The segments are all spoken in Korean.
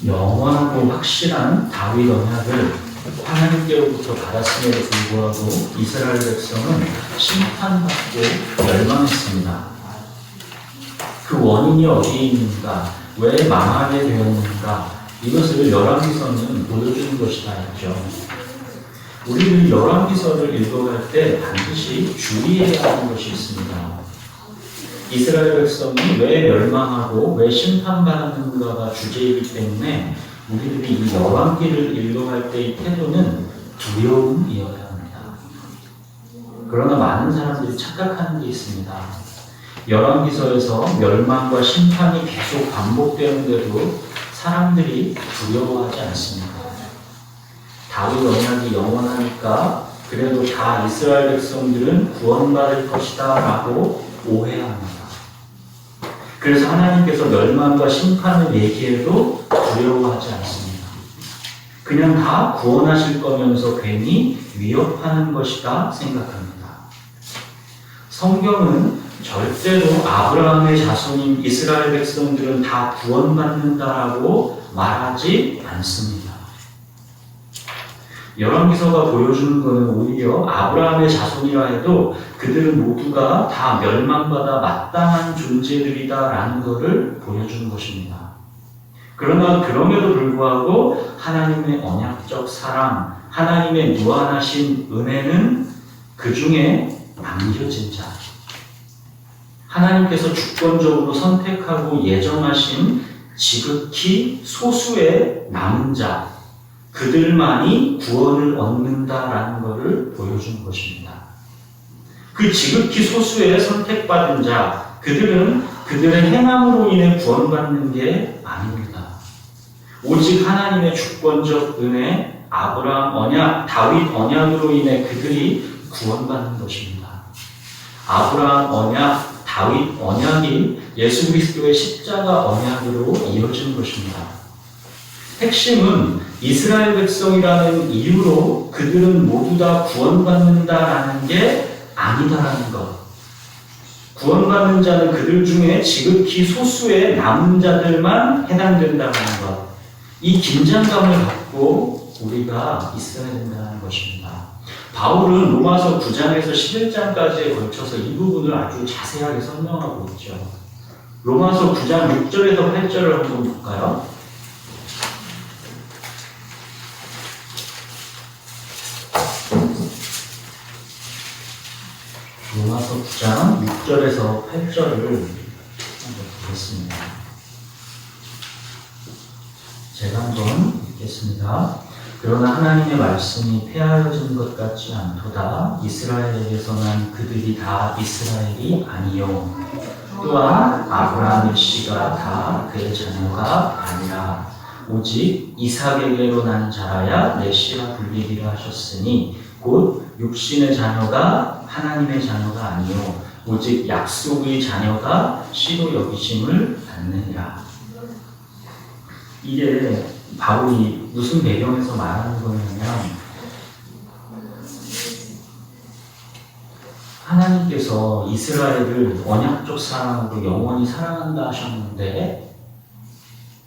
영원하고 확실한 다윗 언약을 하나님께로부터 받았음에도 불구하고 이스라엘 백성은 심판받고 멸망했습니다. 그 원인이 어디에 있는가? 왜 망하게 되었는가? 이것을 열왕기서는 보여주는 것이다 했죠. 우리는 열왕기서를 읽어갈 때 반드시 주의해야 하는 것이 있습니다. 이스라엘 백성이 왜 멸망하고 왜 심판받았는가가 주제이기 때문에 우리들이 이 열왕기를 읽어갈 때의 태도는 두려움이어야 합니다. 그러나 많은 사람들이 착각하는 게 있습니다. 열왕기서에서 멸망과 심판이 계속 반복되는데도 사람들이 두려워하지 않습니다. 다윗 언약이 영원하니까 그래도 다 이스라엘 백성들은 구원받을 것이다 라고 오해합니다. 그래서 하나님께서 멸망과 심판을 얘기해도 두려워하지 않습니다. 그냥 다 구원하실 거면서 괜히 위협하는 것이다 생각합니다. 성경은 절대로 아브라함의 자손인 이스라엘 백성들은 다 구원받는다라고 말하지 않습니다. 열왕기서가 보여주는 것은 오히려 아브라함의 자손이라 해도 그들은 모두가 다 멸망받아 마땅한 존재들이다라는 것을 보여주는 것입니다. 그러나 그럼에도 불구하고 하나님의 언약적 사랑, 하나님의 무한하신 은혜는 그 중에 남겨진 자, 하나님께서 주권적으로 선택하고 예정하신 지극히 소수의 남은 자, 그들만이 구원을 얻는다라는 것을 보여준 것입니다. 그 지극히 소수의 선택받은 자, 그들은 그들의 행함으로 인해 구원받는 게 아닙니다. 오직 하나님의 주권적 은혜, 아브라함 언약, 다윗 언약으로 인해 그들이 구원받는 것입니다. 아브라함 언약, 다윗 언약이 예수 그리스도의 십자가 언약으로 이어진 것입니다. 핵심은 이스라엘 백성이라는 이유로 그들은 모두 다 구원받는다라는 게 아니다라는 것. 구원받는 자는 그들 중에 지극히 소수의 남은 자들만 해당된다는 것. 이 긴장감을 갖고 우리가 있어야 된다는 것입니다. 바울은 로마서 9장에서 11장까지에 걸쳐서 이 부분을 아주 자세하게 설명하고 있죠. 로마서 9장 6절에서 8절을 한번 볼까요? 로마서 9장 6절에서 8절을 보겠습니다. 제가 한번 읽겠습니다. 그러나 하나님의 말씀이 폐하여진 것 같지 않도다. 이스라엘에게서 난 그들이 다 이스라엘이 아니요 또한 아브라함의 씨가 다 그의 자녀가 아니라 오직 이삭에게로 난 자라야 내 씨라 불리리라 하셨으니 곧 육신의 자녀가 하나님의 자녀가 아니요 오직 약속의 자녀가 씨로 여기심을 받느니라. 이게 바울이 무슨 배경에서 말하는 거냐면 하나님께서 이스라엘을 언약적 사랑으로 영원히 사랑한다 하셨는데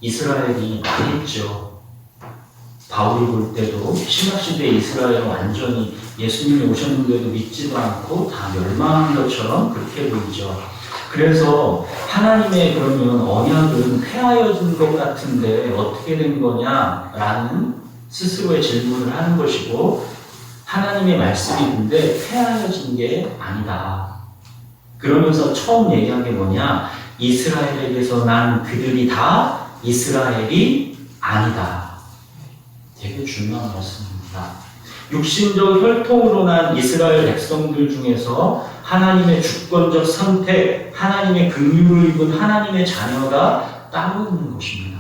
이스라엘이 망했죠. 바울이 볼 때도 신약시대 이스라엘은 완전히 예수님이 오셨는데도 믿지도 않고 다 멸망한 것처럼 그렇게 보이죠. 그래서 하나님의 그러면 언약은 폐하여진 것 같은데 어떻게 된 거냐라는 스스로의 질문을 하는 것이고 하나님의 말씀이 근데 폐하여진 게 아니다. 그러면서 처음 얘기한 게 뭐냐? 이스라엘에게서 난 그들이 다 이스라엘이 아니다. 되게 중요한 말씀입니다. 육신적 혈통으로 난 이스라엘 백성들 중에서 하나님의 주권적 선택, 하나님의 긍휼을 입은 하나님의 자녀가 따로 있는 것입니다.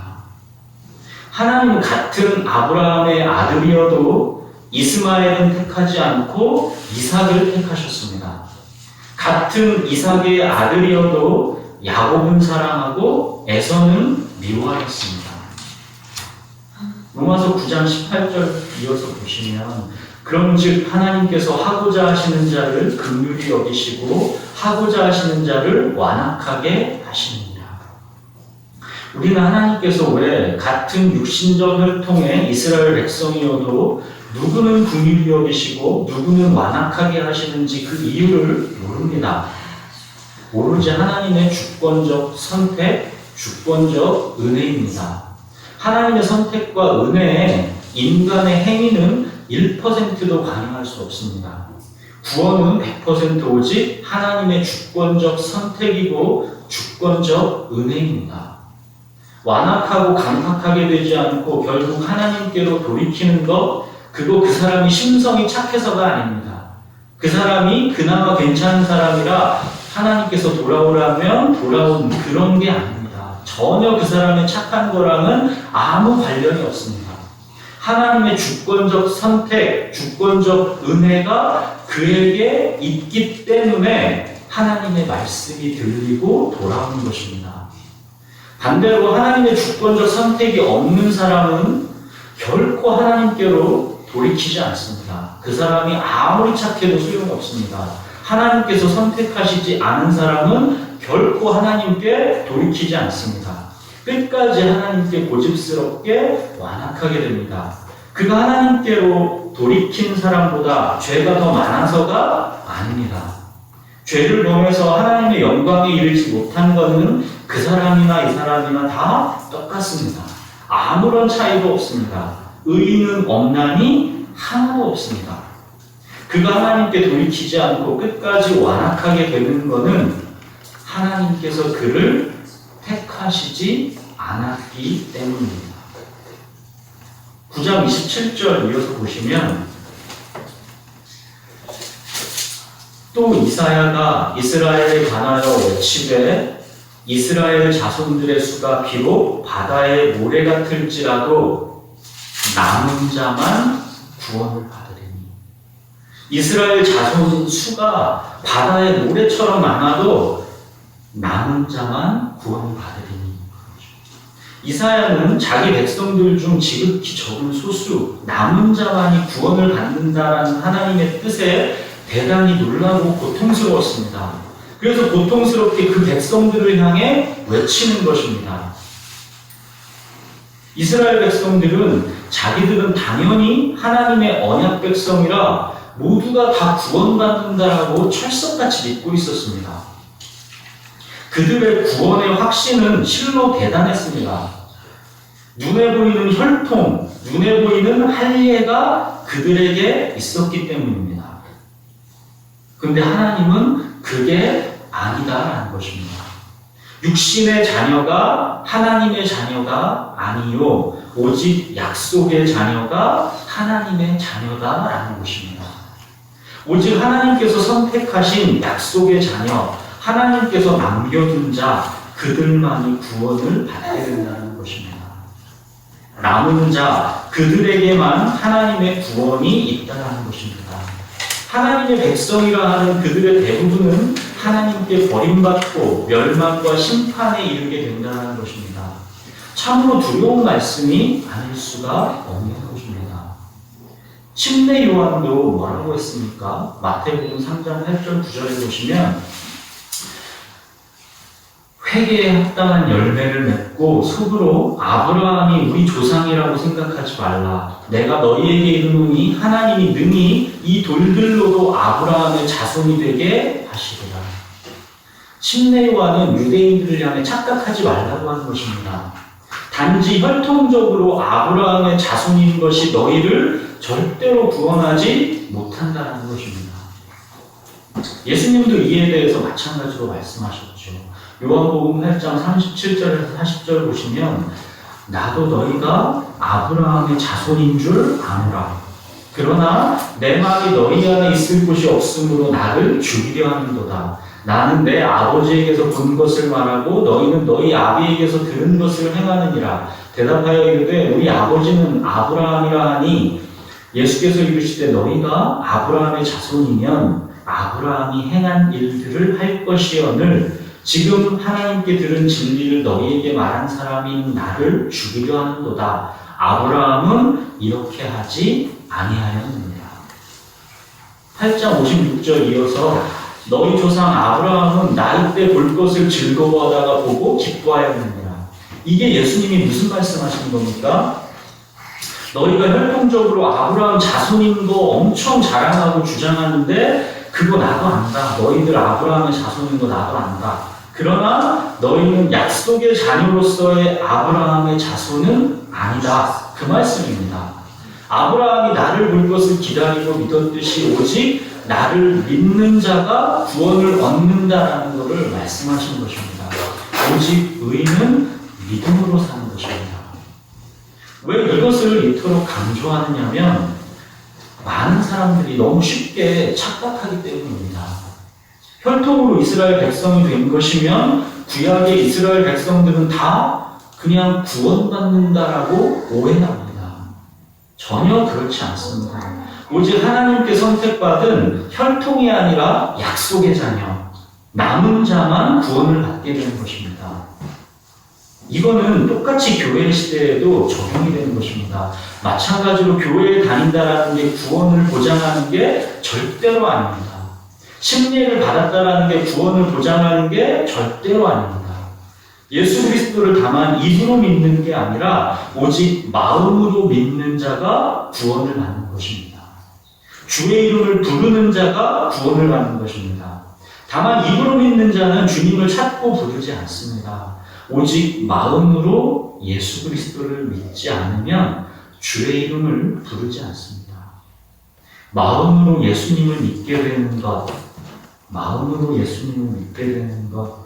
하나님은 같은 아브라함의 아들이어도 이스마엘은 택하지 않고 이삭을 택하셨습니다. 같은 이삭의 아들이어도 야곱은 사랑하고 에서는 미워하였습니다. 로마서 9장 18절 이어서 보시면 그런즉 하나님께서 하고자 하시는 자를 긍휼히 여기시고 하고자 하시는 자를 완악하게 하시느니라. 우리는 하나님께서 왜 같은 육신적 혈통의 이스라엘 백성이어도 누구는 긍휼히 여기시고 누구는 완악하게 하시는지 그 이유를 모릅니다. 오로지 하나님의 주권적 선택, 주권적 은혜입니다. 하나님의 선택과 은혜에 인간의 행위는 1%도 관여할 수 없습니다. 구원은 100% 오직 하나님의 주권적 선택이고 주권적 은혜입니다. 완악하고 강팍하게 되지 않고 결국 하나님께로 돌이키는 것, 그거 그 사람이 심성이 착해서가 아닙니다. 그 사람이 그나마 괜찮은 사람이라 하나님께서 돌아오라면 돌아온 그런 게 아닙니다. 전혀 그 사람의 착한 거랑은 아무 관련이 없습니다. 하나님의 주권적 선택, 주권적 은혜가 그에게 있기 때문에 하나님의 말씀이 들리고 돌아오는 것입니다. 반대로 하나님의 주권적 선택이 없는 사람은 결코 하나님께로 돌이키지 않습니다. 그 사람이 아무리 착해도 소용없습니다. 하나님께서 선택하시지 않은 사람은 결코 하나님께 돌이키지 않습니다. 끝까지 하나님께 고집스럽게 완악하게 됩니다. 그가 하나님께로 돌이킨 사람보다 죄가 더 많아서가 아닙니다. 죄를 범해서 하나님의 영광에 이르지 못한 것은 그 사람이나 이 사람이나 다 똑같습니다. 아무런 차이도 없습니다. 의인은 없나니 하나도 없습니다. 그가 하나님께 돌이키지 않고 끝까지 완악하게 되는 것은 하나님께서 그를 택하시지 않았기 때문입니다. 9장 27절 이어서 보시면 또 이사야가 이스라엘에 관하여 외치되 이스라엘 자손들의 수가 비록 바다의 모래 같을지라도 남은 자만 구원을 받으리니. 이스라엘 자손 수가 바다의 모래처럼 많아도 남은 자만 구원을 받으리니. 이사야는 자기 백성들 중 지극히 적은 소수, 남은 자만이 구원을 받는다라는 하나님의 뜻에 대단히 놀라고 고통스러웠습니다. 그래서 고통스럽게 그 백성들을 향해 외치는 것입니다. 이스라엘 백성들은 자기들은 당연히 하나님의 언약 백성이라 모두가 다 구원받는다라고 철석같이 믿고 있었습니다. 그들의 구원의 확신은 실로 대단했습니다. 눈에 보이는 혈통, 눈에 보이는 할례가 그들에게 있었기 때문입니다. 그런데 하나님은 그게 아니다라는 것입니다. 육신의 자녀가 하나님의 자녀가 아니요 오직 약속의 자녀가 하나님의 자녀다라는 것입니다. 오직 하나님께서 선택하신 약속의 자녀, 하나님께서 남겨둔 자, 그들만이 구원을 받게 된다는 것입니다. 남은 자, 그들에게만 하나님의 구원이 있다는 것입니다. 하나님의 백성이라 하는 그들의 대부분은 하나님께 버림받고 멸망과 심판에 이르게 된다는 것입니다. 참으로 두려운 말씀이 아닐 수가 없는 것입니다. 침례 요한도 뭐라고 했습니까? 마태복음 3장 8절 9절에 보시면 회개에 합당한 열매를 맺고 속으로 아브라함이 우리 조상이라고 생각하지 말라. 내가 너희에게 이르노니 하나님이 능히 이 돌들로도 아브라함의 자손이 되게 하시리라. 침례 요한은 유대인들을 향해 착각하지 말라고 하는 것입니다. 단지 혈통적으로 아브라함의 자손인 것이 너희를 절대로 구원하지 못한다는 것입니다. 예수님도 이에 대해서 마찬가지로 말씀하셨죠. 요한복음 8장 37절에서 40절 보시면 나도 너희가 아브라함의 자손인 줄 아노라. 그러나 내 말이 너희 안에 있을 곳이 없으므로 나를 죽이려 하는도다. 나는 내 아버지에게서 본 것을 말하고 너희는 너희 아비에게서 들은 것을 행하느니라. 대답하여 이르되 우리 아버지는 아브라함이라 하니 예수께서 이르시되 너희가 아브라함의 자손이면 아브라함이 행한 일들을 할 것이오늘 지금 하나님께 들은 진리를 너희에게 말한 사람인 나를 죽이려 하는도다. 아브라함은 이렇게 하지 아니하였느니라. 8장 56절 이어서 너희 조상 아브라함은 나이 때 볼 것을 즐거워하다가 보고 기뻐하였느니라. 이게 예수님이 무슨 말씀하시는 겁니까? 너희가 혈통적으로 아브라함 자손인 거 엄청 자랑하고 주장하는데 그거 나도 안다. 너희들 아브라함의 자손인 거 나도 안다. 그러나 너희는 약속의 자녀로서의 아브라함의 자손은 아니다. 그 말씀입니다. 아브라함이 나를 볼 것을 기다리고 믿었듯이 오직 나를 믿는 자가 구원을 얻는다라는 것을 말씀하신 것입니다. 오직 의인은 믿음으로 사는 것입니다. 왜 이것을 이토록 강조하느냐면 많은 사람들이 너무 쉽게 착각하기 때문입니다. 혈통으로 이스라엘 백성이 된 것이면 구약의 이스라엘 백성들은 다 그냥 구원받는다라고 오해합니다. 전혀 그렇지 않습니다. 오직 하나님께 선택받은 혈통이 아니라 약속의 자녀, 남은 자만 구원을 받게 되는 것입니다. 이거는 똑같이 교회 시대에도 적용이 되는 것입니다. 마찬가지로 교회에 다닌다라는 게 구원을 보장하는 게 절대로 아닙니다. 침례를 받았다라는 게 구원을 보장하는 게 절대로 아닙니다. 예수 그리스도를 다만 입으로 믿는 게 아니라 오직 마음으로 믿는 자가 구원을 받는 것입니다. 주의 이름을 부르는 자가 구원을 받는 것입니다. 다만 입으로 믿는 자는 주님을 찾고 부르지 않습니다. 오직 마음으로 예수 그리스도를 믿지 않으면 주의 이름을 부르지 않습니다. 마음으로 예수님을 믿게 되는 것, 마음으로 예수님을 믿게 되는 것,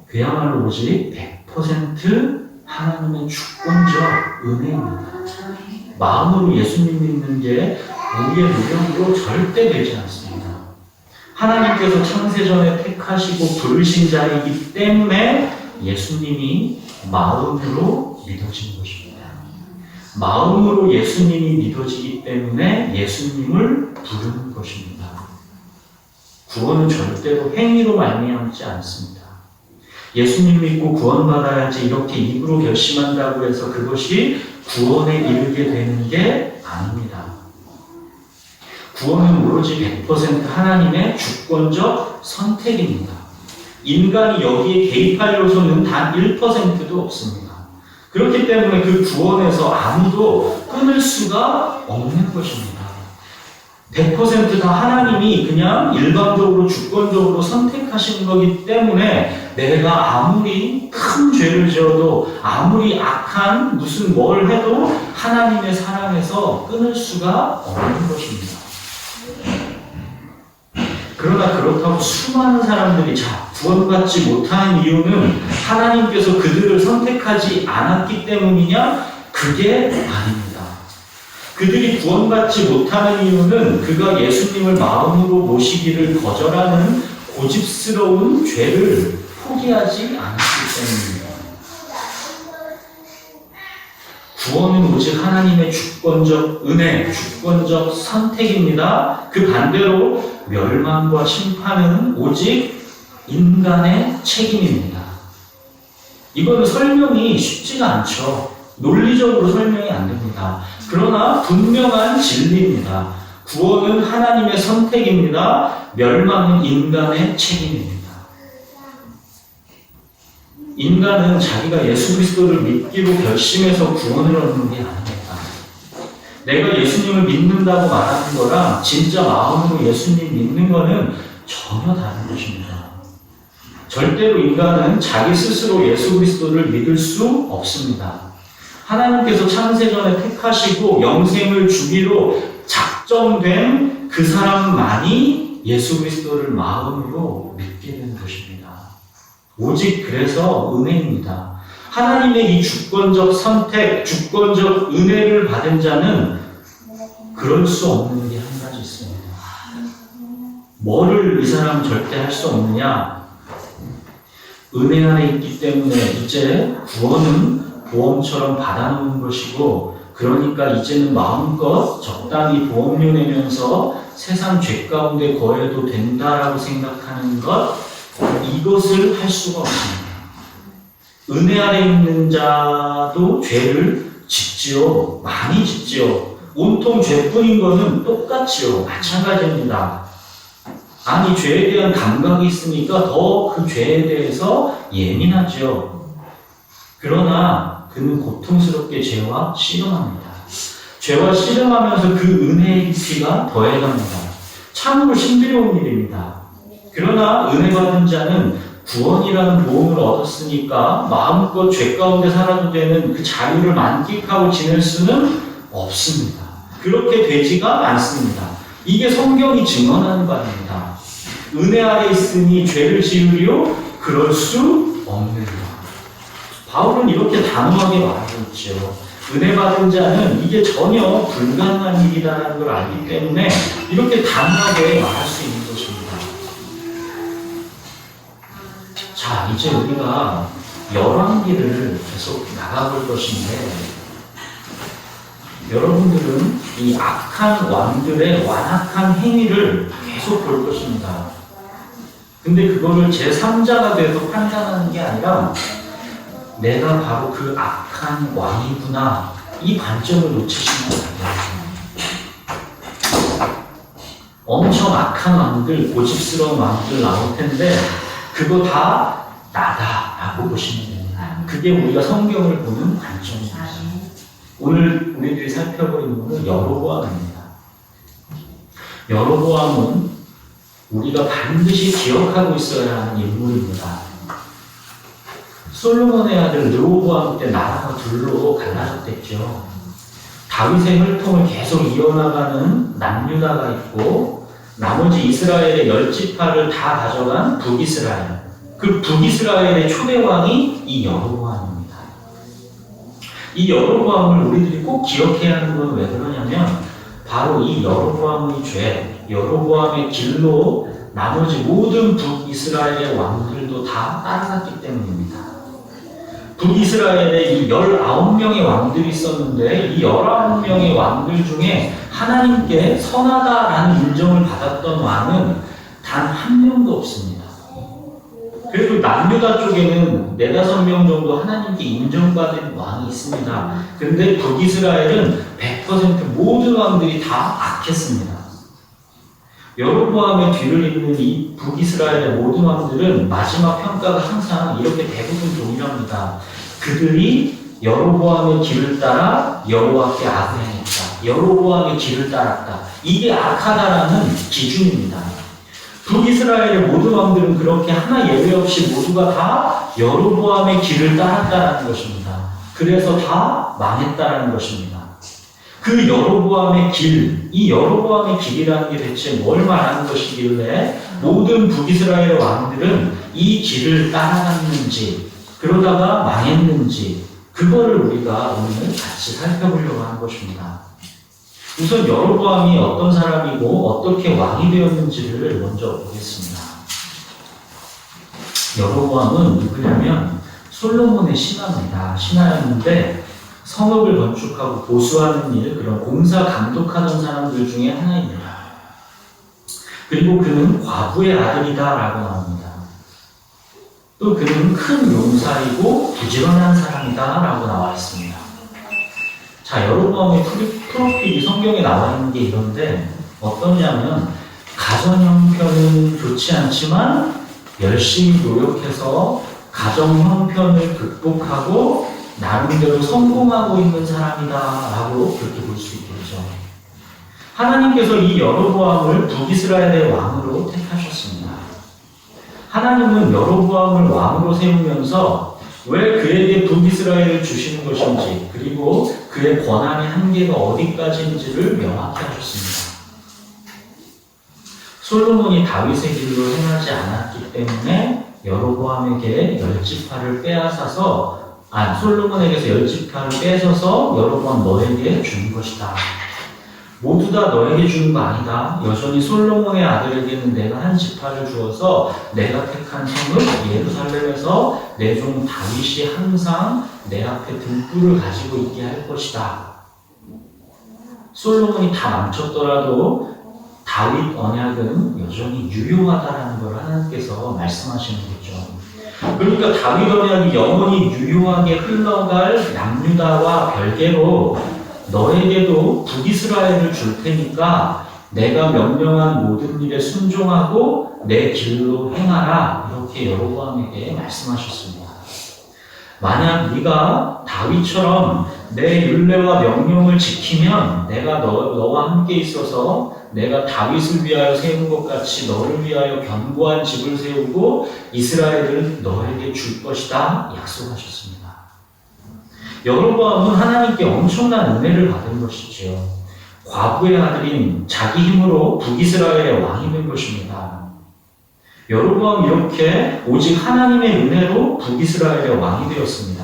그야말로 오직 100% 하나님의 주권적 은혜입니다. 마음으로 예수님 믿는 게 우리의 노력으로 절대 되지 않습니다. 하나님께서 창세전에 택하시고 부르신 자이기 때문에 예수님이 마음으로 믿어진 것입니다. 마음으로 예수님이 믿어지기 때문에 예수님을 부르는 것입니다. 구원은 절대로 행위로 말미암지 않습니다. 예수님 믿고 구원받아야지 이렇게 입으로 결심한다고 해서 그것이 구원에 이르게 되는 게 아닙니다. 구원은 오로지 100% 하나님의 주권적 선택입니다. 인간이 여기에 개입할 요소는 단 1%도 없습니다. 그렇기 때문에 그 구원에서 아무도 끊을 수가 없는 것입니다. 100% 다 하나님이 그냥 일방적으로 주권적으로 선택하신 거기 때문에 내가 아무리 큰 죄를 지어도 아무리 악한 무슨 뭘 해도 하나님의 사랑에서 끊을 수가 없는 것입니다. 그러나 그렇다고 수많은 사람들이 구원받지 못하는 이유는 하나님께서 그들을 선택하지 않았기 때문이냐? 그게 아닙니다. 그들이 구원받지 못하는 이유는 그가 예수님을 마음으로 모시기를 거절하는 고집스러운 죄를 포기하지 않았기 때문입니다. 구원은 오직 하나님의 주권적 은혜, 주권적 선택입니다. 그 반대로 멸망과 심판은 오직 인간의 책임입니다. 이거는 설명이 쉽지가 않죠. 논리적으로 설명이 안 됩니다. 그러나 분명한 진리입니다. 구원은 하나님의 선택입니다. 멸망은 인간의 책임입니다. 인간은 자기가 예수 그리스도를 믿기로 결심해서 구원을 얻는 게 아닙니다. 내가 예수님을 믿는다고 말하는 거랑 진짜 마음으로 예수님 믿는 거는 전혀 다른 것입니다. 절대로 인간은 자기 스스로 예수 그리스도를 믿을 수 없습니다. 하나님께서 창세전에 택하시고 영생을 주기로 작정된 그 사람만이 예수 그리스도를 마음으로 믿게 되는 것입니다. 오직 그래서 은혜입니다. 하나님의 이 주권적 선택, 주권적 은혜를 받은 자는 그럴 수 없는 게 한 가지 있습니다. 뭐를 이 사람은 절대 할 수 없느냐? 은혜 안에 있기 때문에 이제 구원은 보험처럼 받아놓은 것이고, 그러니까 이제는 마음껏 적당히 보험료 내면서 세상 죄 가운데 거해도 된다라고 생각하는 것, 이것을 할 수가 없습니다. 은혜 아래 있는 자도 죄를 짓지요. 많이 짓지요. 온통 죄뿐인 것은 똑같지요. 마찬가지입니다. 아니, 죄에 대한 감각이 있으니까 더 그 죄에 대해서 예민하지요. 그러나 그는 고통스럽게 죄와 씨름합니다. 죄와 씨름하면서 그 은혜의 깊이가 더해갑니다. 참으로 신비로운 일입니다. 그러나 은혜 받은 자는 구원이라는 보험을 얻었으니까 마음껏 죄 가운데 살아도 되는 그 자유를 만끽하고 지낼 수는 없습니다. 그렇게 되지가 않습니다. 이게 성경이 증언하는 바입니다. 은혜 아래 있으니 죄를 지으리요? 그럴 수 없느니라. 바울은 이렇게 단호하게 말하고 있죠. 은혜 받은 자는 이게 전혀 불가능한 일이라는 걸 알기 때문에 이렇게 단호하게 말할 수 있는 것입니다. 자, 이제 우리가 열왕기를 계속 나가볼 것인데, 여러분들은 이 악한 왕들의 완악한 행위를 계속 볼 것입니다. 근데 그거를 제3자가 돼서 판단하는 게 아니라 내가 바로 그 악한 왕이구나, 이 관점을 놓치시면 안 돼요. 엄청 악한 왕들, 고집스러운 왕들 나올 텐데 그거 다 나다라고 보시면 됩니다. 그게 우리가 성경을 보는 관점입니다. 오늘 우리들이 살펴볼 인물은 여로보암입니다. 여로보암은 우리가 반드시 기억하고 있어야 하는 인물입니다. 솔로몬의 아들 르호보암 때 나라가 둘로 갈라졌댔죠. 다윗의 혈통을 계속 이어나가는 남유다가 있고 나머지 이스라엘의 10지파를 다 가져간 북이스라엘. 그 북이스라엘의 초대왕이 이 여로보암입니다. 이 여로보암을 우리들이 꼭 기억해야 하는 건 왜 그러냐면 바로 이 여로보암의 죄, 여로보암의 길로 나머지 모든 북이스라엘의 왕들도 다 따라갔기 때문입니다. 북이스라엘에 이 19명의 왕들이 있었는데 이 19명의 왕들 중에 하나님께 선하다라는 인정을 받았던 왕은 단 한 명도 없습니다. 그리고 남유다 쪽에는 4-5명 정도 하나님께 인정받은 왕이 있습니다. 근데 북이스라엘은 100% 모든 왕들이 다 악했습니다. 여로보암의 뒤를 잇는 이 북이스라엘의 모든 왕들은 마지막 평가가 항상 이렇게 대부분 동일합니다. 그들이 여로보암의 길을 따라 여호와께 악을 행했다. 여로보암의 길을 따랐다. 이게 악하다라는 기준입니다. 북이스라엘의 모든 왕들은 그렇게 하나 예외 없이 모두가 다 여로보암의 길을 따랐다는 것입니다. 그래서 다 망했다는 것입니다. 그 여로보암의 길, 이 여로보암의 길이라는 게 대체 뭘 말하는 것이길래 모든 북이스라엘의 왕들은 이 길을 따라갔는지 그러다가 망했는지 그거를 우리가 오늘 같이 살펴보려고 하는 것입니다. 우선 여로보암이 어떤 사람이고 어떻게 왕이 되었는지를 먼저 보겠습니다. 여로보암은 누구냐면 솔로몬의 신하입니다. 신하였는데 성읍을 건축하고 보수하는 일, 그런 공사 감독하던 사람들 중에 하나입니다. 그리고 그는 과부의 아들이다라고 나옵니다. 또 그는 큰 용사이고 부지런한 사람이다라고 나와 있습니다. 자, 여로보암의 프로필이 성경에 나와 있는 게 이런데 어떠냐면 가정 형편은 좋지 않지만 열심히 노력해서 가정 형편을 극복하고 나름대로 성공하고 있는 사람이다라고 그렇게 볼 수 있겠죠. 하나님께서 이 여로보암을 북이스라엘의 왕으로 택하셨습니다. 하나님은 여로보암을 왕으로 세우면서 왜 그에게 북이스라엘을 주시는 것인지 그리고 그의 권한의 한계가 어디까지인지를 명확히 하셨습니다. 솔로몬이 다윗의 길로 행하지 않았기 때문에 여로보암에게 10지파를 빼앗아서 솔로몬에게서 10지파를 뺏어서 여로보암 너에게 주는 것이다. 모두 다 너에게 주는 거 아니다. 여전히 솔로몬의 아들에게는 내가 한 지파를 주어서 내가 택한 성읍 예루살렘에서 내 종 다윗이 항상 내 앞에 등불을 가지고 있게 할 것이다. 솔로몬이 다 망쳤더라도 다윗 언약은 여전히 유효하다라는 걸 하나님께서 말씀하시는 거죠. 그러니까 다윗 언약이 영원히 유효하게 흘러갈 남유다와 별개로 너에게도 북이스라엘을 줄 테니까 내가 명령한 모든 일에 순종하고 내 길로 행하라. 이렇게 여로보암에게 말씀하셨습니다. 만약 네가 다윗처럼 내 율례와 명령을 지키면 내가 너와 함께 있어서 내가 다윗을 위하여 세운 것 같이 너를 위하여 견고한 집을 세우고 이스라엘을 너에게 줄 것이다 약속하셨습니다. 여로보암은 하나님께 엄청난 은혜를 받은 것이지요. 과부의 아들인 자기 힘으로 북이스라엘의 왕이 된 것입니다. 여로보암 이렇게 오직 하나님의 은혜로 북이스라엘의 왕이 되었습니다.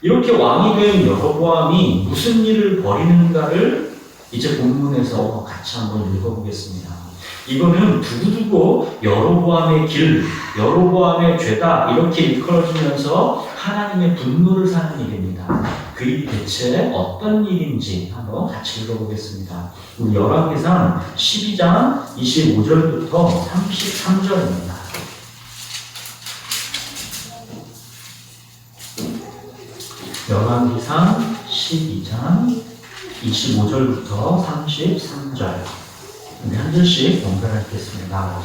이렇게 왕이 된 여로보암이 무슨 일을 벌이는가를 이제 본문에서 같이 한번 읽어보겠습니다. 이거는 두고두고 여로보암의 길, 여로보암의 죄다 이렇게 일컬어지면서 하나님의 분노를 사는 일입니다. 그 일이 대체 어떤 일인지 한번 같이 읽어보겠습니다. 우리 열왕기상 12장 25절부터 33절입니다. 열왕기상 12장 25절부터 33절 한 절씩 봉변하겠습니다.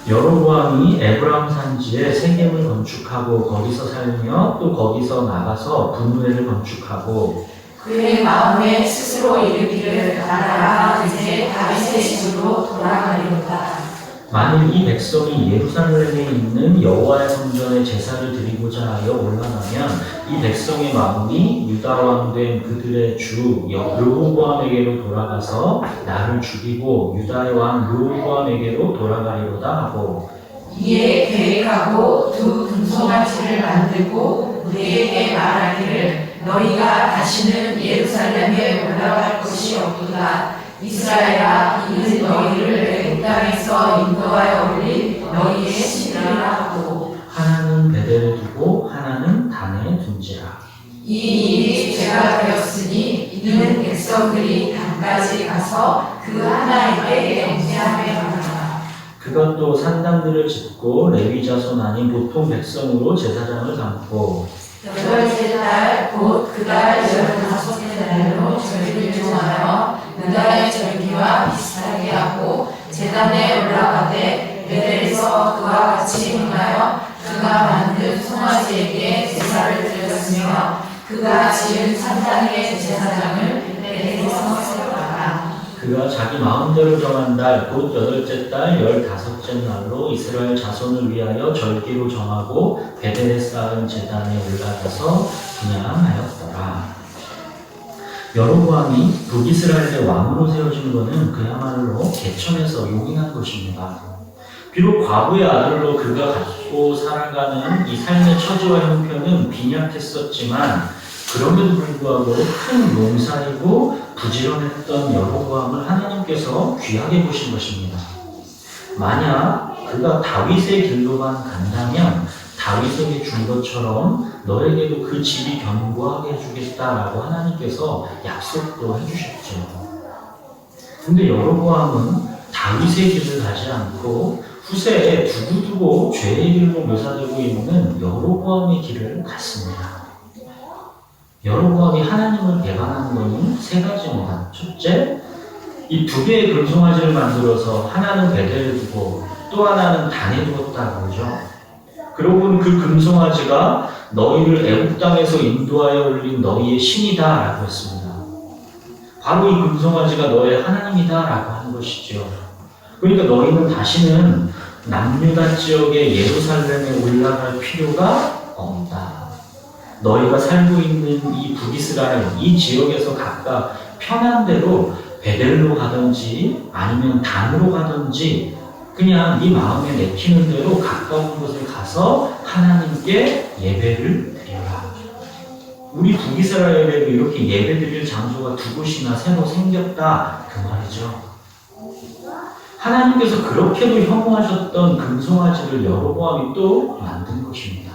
여로보암이 에브라임 산지에 세겜을 건축하고 거기서 살며 또 거기서 나가서 분우엘을 건축하고 그의 마음에 스스로 이르기를 나라가 이제 다윗의 집으로 돌아가리로다. 만일 이 백성이 예루살렘에 있는 여호와의 성전에 제사를 드리고자 하여 올라가면 이 백성의 마음이 유다 왕 된 그들의 주 르호보암에게로 돌아가서 나를 죽이고 유다의 왕 르호보암에게로 돌아가리로다 하고 이에 계획하고 두 금송아지를 만들고 우리에게 말하기를 너희가 다시는 예루살렘에 올라갈 것이 없도다. 이스라엘아, 이는 너희를 애굽 땅에서 인도하여 올린 너희의 신이라 하고 하나는 베델에 두고 하나는 단에 둔지라. 이 일이 죄가 되었으니 이는 백성들이 단까지 가서 그 하나님께 경배하며 가라. 그가 또 산당들을 짓고 레위 자손 아닌 보통 백성으로 제사장을 삼고 여덟째 달 곧 그달 15째 날로 절기를 정하여 그달의 절기와 비슷하게 하고 제단에 올라가되 베델에서 그와 같이 행하여 그가 만든 송아지에게 제사를 드렸으며 그가 지은 산당의 제사장을 베델에서 세워라. 그가 자기 마음대로 정한 달 곧 여덟째 달 15째 날로 이스라엘 자손을 위하여 절기로 정하고 베델에 쌓은 제단에 올라가서 분향하였더라. 여로보암이 북이스라엘의 왕으로 세워진 것은 그야말로 개천에서 용인한 것입니다. 비록 과부의 아들로 그가 갖고 살아가는 이 삶의 처지와 형편은 빈약했었지만 그럼에도 불구하고 큰 용사이고 부지런했던 여로보암을 하나님께서 귀하게 보신 것입니다. 만약 그가 다윗의 길로만 간다면 다윗에게 준 것처럼 너에게도 그 집이 견고하게 해주겠다라고 하나님께서 약속도 해주셨죠. 근데 여로보암은 다윗의 길을 가지 않고 후세에 두고두고 죄의 길로 묘사되고 있는 여로보암의 길을 갔습니다. 여로보암이 하나님을 배반한 것은 세 가지입니다. 첫째, 이 두 개의 금송아지를 만들어서 하나는 베델에 두고 또 하나는 단에 두었다고 그러죠. 그러고는 그 금송아지가 너희를 애굽 땅에서 인도하여 올린 너희의 신이다 라고 했습니다. 바로 이 금송아지가 너의 하나님이다 라고 하는 것이죠. 그러니까 너희는 다시는 남유다 지역의 예루살렘에 올라갈 필요가 없다. 너희가 살고 있는 이 북이스라엘, 이 지역에서 각각 편한 대로 베델로 가든지 아니면 단으로 가든지 그냥 네 마음에 내키는 대로 가까운 곳에 가서 하나님께 예배를 드려라. 우리 북이스라엘에도 이렇게 예배 드릴 장소가 두 곳이나 새로 생겼다 그 말이죠. 하나님께서 그렇게도 혐오하셨던 금송아지를 여로보암이 또 만든 것입니다.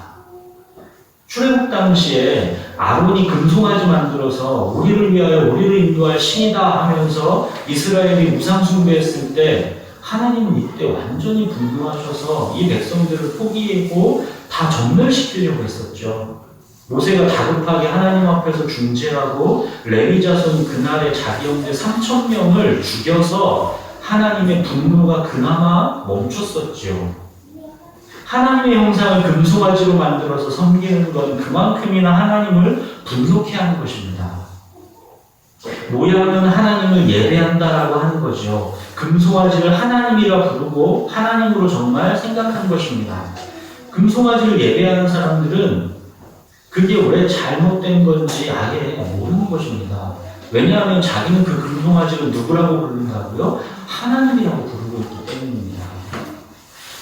출애굽 당시에 아론이 금송아지 만들어서 우리를 위하여 우리를 인도할 신이다 하면서 이스라엘이 우상 숭배했을 때 하나님은 이때 완전히 분노하셔서 이 백성들을 포기하고 다 전멸시키려고 했었죠. 모세가 다급하게 하나님 앞에서 중재하고 레위 자손 그날에 자기 형제 3,000명을 죽여서 하나님의 분노가 그나마 멈췄었죠. 하나님의 형상을 금송아지로 만들어서 섬기는 건 그만큼이나 하나님을 분노케 하는 것입니다. 모양은 하나님을 예배한다라고 하는 거죠. 금송아지를 하나님이라 부르고 하나님으로 정말 생각한 것입니다. 금송아지를 예배하는 사람들은 그게 왜 잘못된 건지 아예 모르는 것입니다. 왜냐하면 자기는 그 금송아지를 누구라고 부른다고요? 하나님이라고 부르고 있기 때문입니다.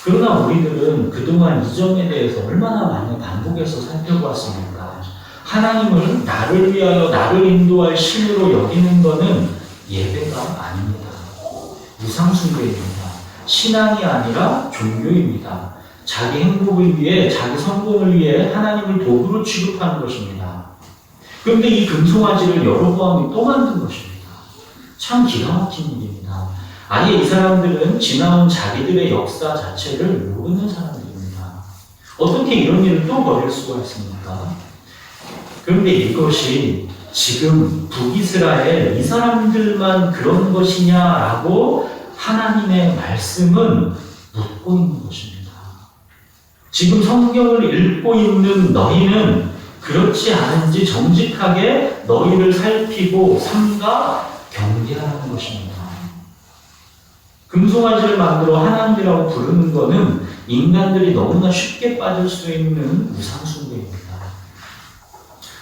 그러나 우리들은 그동안 이 점에 대해서 얼마나 많이 반복해서 살펴보았습니까? 하나님을 나를 위하여 나를 인도할 신으로 여기는 것은 예배가 아닙니다. 우상숭배입니다. 신앙이 아니라 종교입니다. 자기 행복을 위해, 자기 성공을 위해 하나님을 도구로 취급하는 것입니다. 그런데 이 금송아지를 여로보암이 또 만든 것입니다. 참 기가 막힌 일입니다. 아예 이 사람들은 지나온 자기들의 역사 자체를 모르는 사람들입니다. 어떻게 이런 일을 또 벌일 수가 있습니까? 그런데 이것이 지금 북이스라엘 이 사람들만 그런 것이냐라고 하나님의 말씀은 묻고 있는 것입니다. 지금 성경을 읽고 있는 너희는 그렇지 않은지 정직하게 너희를 살피고 삼가 경계하는 것입니다. 금송아지를 만들어 하나님이라고 부르는 것은 인간들이 너무나 쉽게 빠질 수 있는 우상숭배입니다.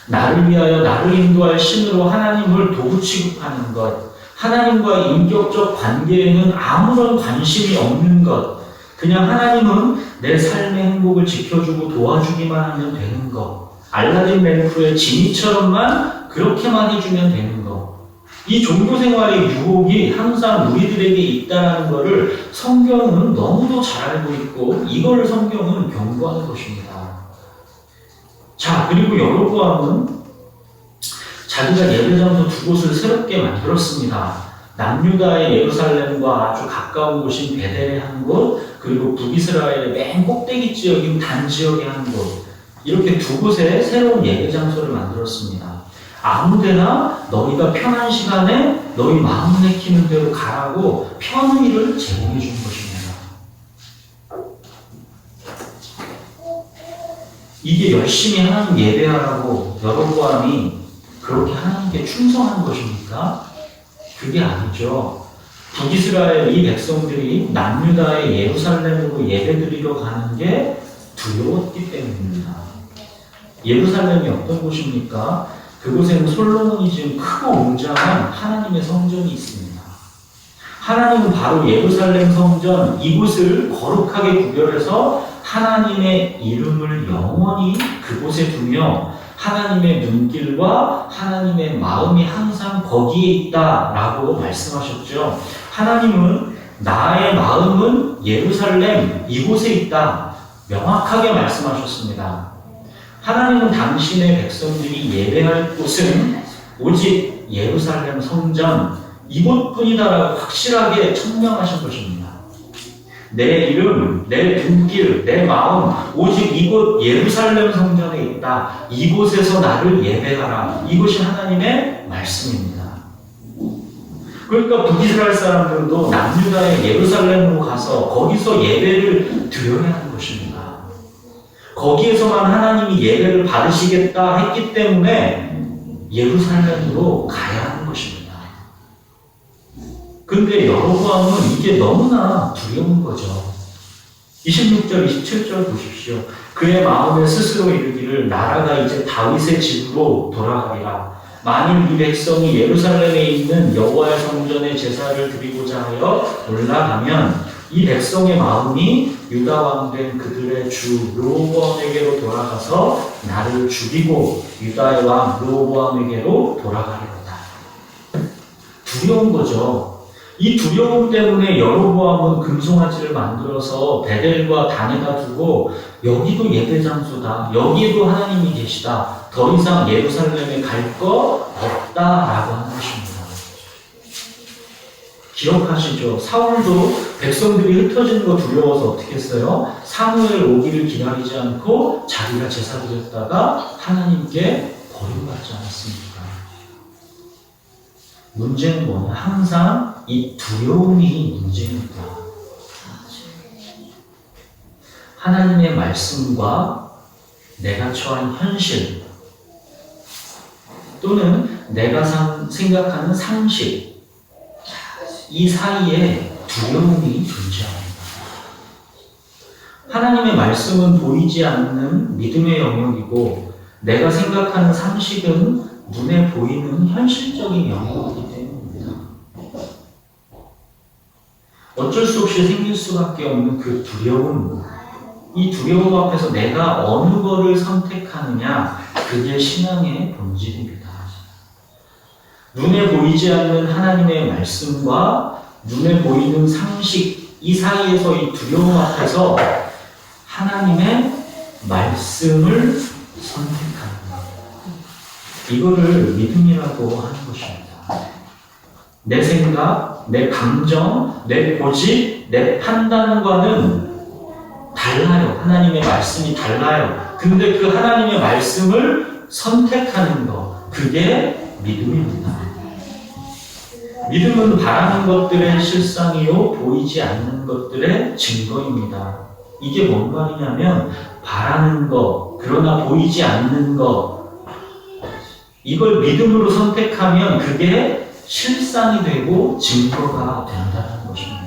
나를 위하여 나를 인도할 신으로 하나님을 도구 취급하는 것, 하나님과의 인격적 관계에는 아무런 관심이 없는 것, 그냥 하나님은 내 삶의 행복을 지켜주고 도와주기만 하면 되는 것, 알라딘 램프의 지니처럼만 그렇게만 해주면 되는 것, 이 종교 생활의 유혹이 항상 우리들에게 있다는 것을 성경은 너무도 잘 알고 있고 이걸 성경은 경고하는 것입니다. 자, 그리고 여로보암은 자기가 예배장소 두 곳을 새롭게 만들었습니다. 남유다의 예루살렘과 아주 가까운 곳인 베델의 한 곳, 그리고 북이스라엘의 맨 꼭대기 지역인 단 지역의 한 곳, 이렇게 두 곳에 새로운 예배장소를 만들었습니다. 아무데나 너희가 편한 시간에 너희 마음 내키는 대로 가라고 편의를 제공해 준 것입니다. 이게 열심히 하나님 예배하라고 여로보암이 그렇게 하나님께 충성한 것입니까? 그게 아니죠. 북이스라엘 이 백성들이 남유다의 예루살렘으로 예배드리러 가는 게 두려웠기 때문입니다. 예루살렘이 어떤 곳입니까? 그곳에는 솔로몬이 지은 크고 웅장한 하나님의 성전이 있습니다. 하나님은 바로 예루살렘 성전 이곳을 거룩하게 구별해서 하나님의 이름을 영원히 그곳에 두며 하나님의 눈길과 하나님의 마음이 항상 거기에 있다라고 말씀하셨죠. 하나님은 나의 마음은 예루살렘 이곳에 있다 명확하게 말씀하셨습니다. 하나님은 당신의 백성들이 예배할 곳은 오직 예루살렘 성전 이곳뿐이다라고 확실하게 천명하신 것입니다. 내 이름, 내 눈길, 내 마음 오직 이곳 예루살렘 성전에 있다. 이곳에서 나를 예배하라. 이것이 하나님의 말씀입니다. 그러니까 북이스라엘 사람들도 남유다의 예루살렘으로 가서 거기서 예배를 드려야 하는 것입니다. 거기에서만 하나님이 예배를 받으시겠다 했기 때문에 예루살렘으로 가야 하는 것입니다. 근데 여로보암은 이게 너무나 두려운 거죠. 26절, 27절 보십시오. 그의 마음에 스스로 이르기를 나라가 이제 다윗의 집으로 돌아가리라. 만일 이 백성이 예루살렘에 있는 여호와의 성전에 제사를 드리고자 하여 올라가면 이 백성의 마음이 유다 왕된 그들의 주 르호보암에게로 돌아가서 나를 죽이고 유다의 왕 르호보암에게로 돌아가리로다. 두려운 거죠. 이 두려움 때문에 여로보암은 금송아지를 만들어서 베델과 단에다 두고 여기도 예배장소다. 여기에도 하나님이 계시다. 더 이상 예루살렘에 갈 거 없다라고 하는 것입니다. 기억하시죠? 사울도 백성들이 흩어지는 거 두려워서 어떻게 했어요? 사무엘 오기를 기다리지 않고 자기가 제사 드렸다가 하나님께 버림받지 않았습니까? 문제는 뭐냐? 항상 이 두려움이 문제입니다. 하나님의 말씀과 내가 처한 현실 또는 내가 생각하는 상식 이 사이에 두려움이 존재합니다. 하나님의 말씀은 보이지 않는 믿음의 영역이고 내가 생각하는 상식은 눈에 보이는 현실적인 영역이기 때문입니다. 어쩔 수 없이 생길 수밖에 없는 그 두려움, 이 두려움 앞에서 내가 어느 거를 선택하느냐, 그게 신앙의 본질입니다. 눈에 보이지 않는 하나님의 말씀과 눈에 보이는 상식, 이 사이에서 이 두려움 앞에서 하나님의 말씀을 선택하는 것. 이거를 믿음이라고 하는 것입니다. 내 생각, 내 감정, 내 고집, 내 판단과는 달라요. 하나님의 말씀이 달라요. 근데 그 하나님의 말씀을 선택하는 것, 그게 믿음입니다. 믿음은 바라는 것들의 실상이요, 보이지 않는 것들의 증거입니다. 이게 뭔 말이냐면, 바라는 것, 그러나 보이지 않는 것, 이걸 믿음으로 선택하면 그게 실상이 되고 증거가 된다는 것입니다.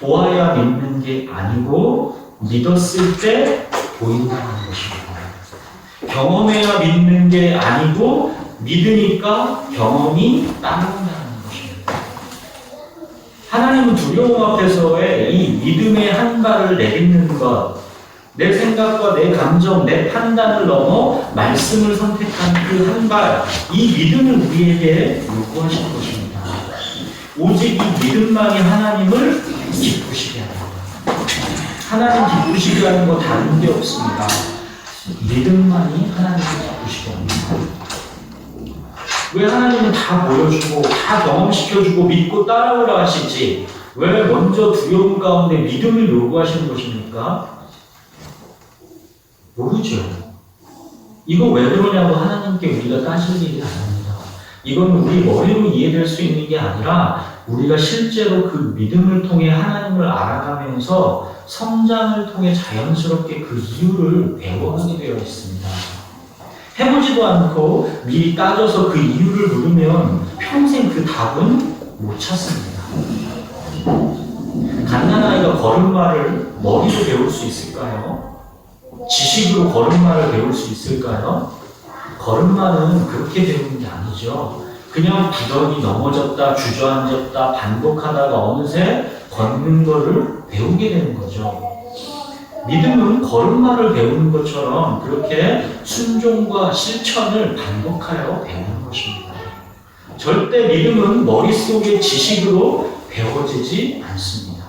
보아야 믿는 게 아니고 믿었을 때 보인다는 것입니다. 경험해야 믿는 게 아니고 믿으니까 경험이 따라온다는 것입니다. 하나님은 두려움 앞에서의 이 믿음의 한 발을 내딛는 것, 내 생각과 내 감정, 내 판단을 넘어 말씀을 선택한 그 한 발, 이 믿음을 우리에게 요구하시는 것입니다. 오직 이 믿음만이 하나님을 기쁘시게 합니다. 하나님 기쁘시게 하는 거 다른 게 없습니다. 믿음만이 하나님을 기쁘시게 합니다. 왜 하나님은 다 보여주고 다 경험시켜주고 믿고 따라오라 하시지 왜 먼저 두려움 가운데 믿음을 요구하시는 것입니까? 모르죠. 이거 왜 그러냐고 하나님께 우리가 따질 일이 아닙니다. 이건 우리 머리로 이해될 수 있는 게 아니라 우리가 실제로 그 믿음을 통해 하나님을 알아가면서 성장을 통해 자연스럽게 그 이유를 배워가게 되어 있습니다. 해보지도 않고 미리 따져서 그 이유를 물으면 평생 그 답은 못 찾습니다. 갓난아이가 걸음마를 머리로 배울 수 있을까요? 지식으로 걸음마를 배울 수 있을까요? 걸음마는 그렇게 배우는 게 아니죠. 그냥 부더니 넘어졌다, 주저앉았다, 반복하다가 어느새 걷는 거를 배우게 되는 거죠. 믿음은 걸음마를 배우는 것처럼 그렇게 순종과 실천을 반복하여 배우는 것입니다. 절대 믿음은 머릿속의 지식으로 배워지지 않습니다.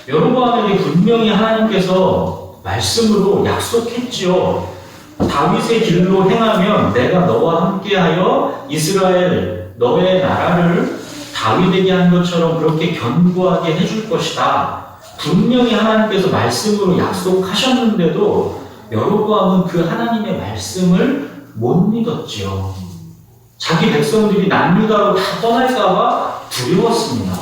여로보암에게 분명히 하나님께서 말씀으로 약속했지요. 다윗의 길로 행하면 내가 너와 함께하여 이스라엘 너의 나라를 다윗에게 한 것처럼 그렇게 견고하게 해줄 것이다. 분명히 하나님께서 말씀으로 약속하셨는데도 여로보암은 그 하나님의 말씀을 못 믿었지요. 자기 백성들이 남유다로 다 떠날까봐 두려웠습니다.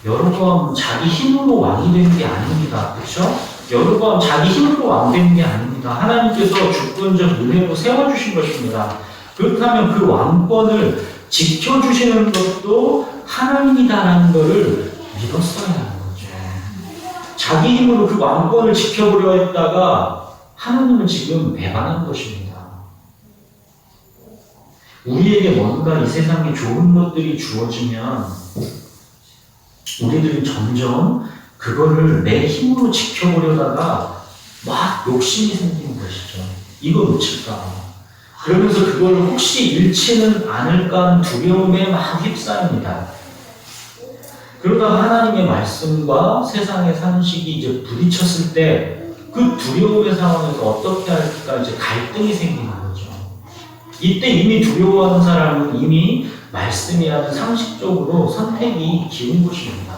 여로보암은 자기 힘으로 왕이 된 게 아닙니다. 그렇죠? 여로보암 자기 힘으로 왕 된 게 아닙니다. 하나님께서 주권적 은혜로 세워주신 것입니다. 그렇다면 그 왕권을 지켜주시는 것도 하나님이다라는 것을 믿었어야 하는 거죠. 자기 힘으로 그 왕권을 지켜보려 했다가 하나님은 지금 배반한 것입니다. 우리에게 뭔가 이 세상에 좋은 것들이 주어지면 우리들은 점점 그거를 내 힘으로 지켜보려다가 막 욕심이 생기는 것이죠. 이거 놓칠까? 그러면서 그걸 혹시 잃지는 않을까 하는 두려움에 막 휩싸입니다. 그러다가 하나님의 말씀과 세상의 상식이 이제 부딪혔을 때 그 두려움의 상황에서 어떻게 할까 이제 갈등이 생기는 거죠. 이때 이미 두려워하는 사람은 이미 말씀이라는 상식적으로 선택이 기운 것입니다.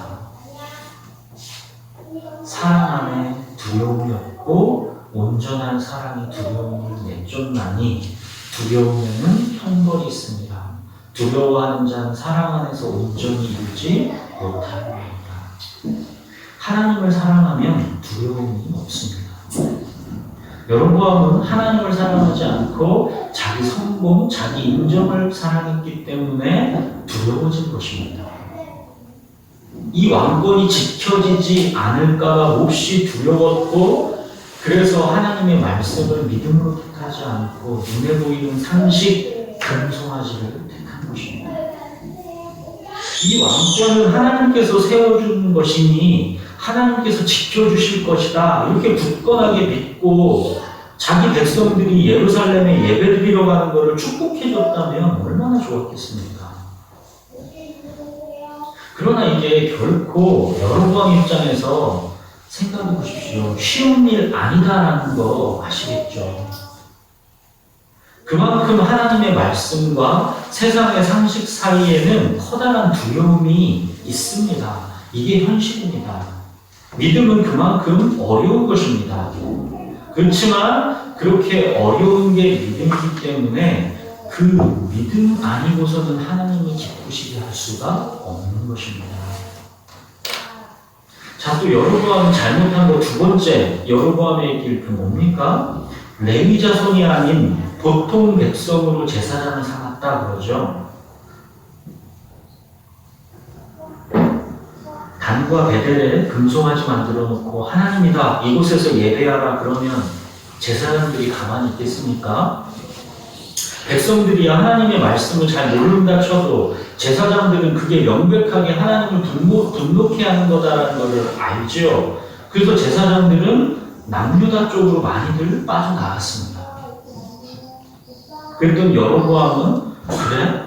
사랑 안에 두려움이 없고 온전한 사랑이 두려움을 내쫓나니 두려움에는 형벌이 있습니다. 두려워하는 자는 사랑 안에서 온전히 이루지 못합니다. 하나님을 사랑하면 두려움이 없습니다. 여로보암은 하나님을 사랑하지 않고 자기 성공, 자기 인정을 사랑했기 때문에 두려워진 것입니다. 이 왕권이 지켜지지 않을까 몹시 두려웠고, 그래서 하나님의 말씀을 믿음으로 택하지 않고 눈에 보이는 상식, 금송아지를 택한 것입니다. 이 왕권은 하나님께서 세워주는 것이니 하나님께서 지켜주실 것이다, 이렇게 굳건하게 믿고 자기 백성들이 예루살렘에 예배드리러 가는 것을 축복해줬다면 얼마나 좋았겠습니까? 그러나 이게 결코 여로보암 입장에서 생각해 보십시오. 쉬운 일 아니다라는 거 아시겠죠? 그만큼 하나님의 말씀과 세상의 상식 사이에는 커다란 두려움이 있습니다. 이게 현실입니다. 믿음은 그만큼 어려운 것입니다. 그렇지만 그렇게 어려운 게 믿음이기 때문에 그 믿음 아니고서는 하나님이 기쁘시게 할 수가 없는 것입니다. 자, 또 여로보암이 잘못한 거 두 번째, 여로보암의 길 그 뭡니까? 레위 자손이 아닌 보통 백성으로 제사장을 삼았다 그러죠. 단과 베델에 금송아지 만들어 놓고 하나님이다, 이곳에서 예배하라 그러면 제사장들이 가만히 있겠습니까? 백성들이 하나님의 말씀을 잘 모른다 쳐도 제사장들은 그게 명백하게 하나님을 분노케 하는 거다라는 것을 알죠. 그래서 제사장들은 남유다 쪽으로 많이들 빠져나갔습니다. 그랬더니 여로보암은 그래?